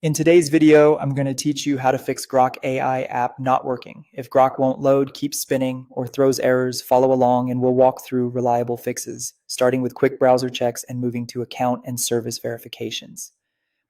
In today's video, I'm going to teach you how to fix Grok AI app not working. If Grok won't load, keeps spinning, or throws errors, follow along and we'll walk through reliable fixes, starting with quick browser checks and moving to account and service verifications.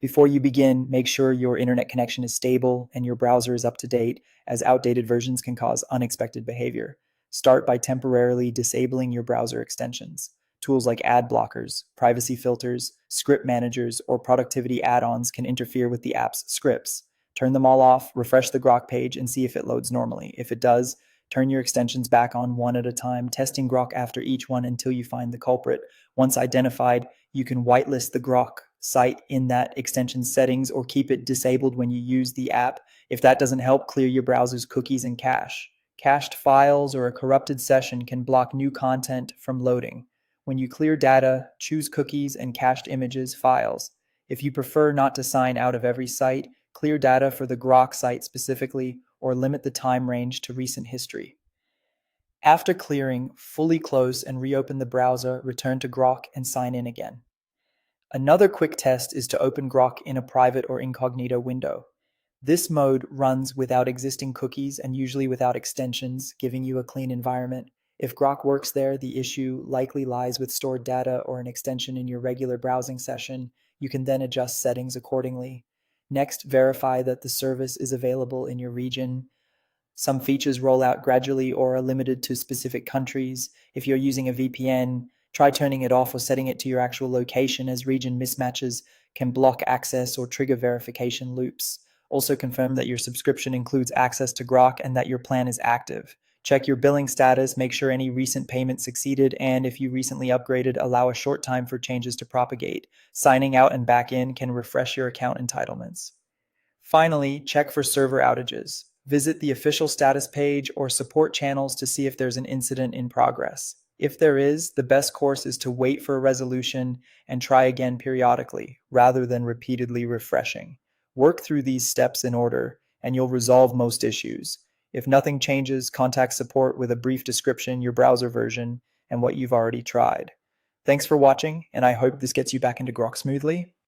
Before you begin, make sure your internet connection is stable and your browser is up to date, as outdated versions can cause unexpected behavior. Start by temporarily disabling your browser extensions. Tools like ad blockers, privacy filters, script managers, or productivity add-ons can interfere with the app's scripts. Turn them all off, refresh the Grok page, and see if it loads normally. If it does, turn your extensions back on one at a time, testing Grok after each one until you find the culprit. Once identified, you can whitelist the Grok site in that extension settings or keep it disabled when you use the app. If that doesn't help, clear your browser's cookies and cache. Cached files or a corrupted session can block new content from loading. When you clear data, choose cookies and cached images files. If you prefer not to sign out of every site, clear data for the Grok site specifically or limit the time range to recent history. After clearing, fully close and reopen the browser, return to Grok and sign in again. Another quick test is to open Grok in a private or incognito window. This mode runs without existing cookies and usually without extensions, giving you a clean environment. If Grok works there, the issue likely lies with stored data or an extension in your regular browsing session. You can then adjust settings accordingly. Next, verify that the service is available in your region. Some features roll out gradually or are limited to specific countries. If you're using a VPN, try turning it off or setting it to your actual location, as region mismatches can block access or trigger verification loops. Also confirm that your subscription includes access to Grok and that your plan is active. Check your billing status, make sure any recent payment succeeded, and if you recently upgraded, allow a short time for changes to propagate. Signing out and back in can refresh your account entitlements. Finally, check for server outages. Visit the official status page or support channels to see if there's an incident in progress. If there is, the best course is to wait for a resolution and try again periodically, rather than repeatedly refreshing. Work through these steps in order, and you'll resolve most issues. If nothing changes, contact support with a brief description, your browser version, and what you've already tried. Thanks for watching, and I hope this gets you back into Grok smoothly.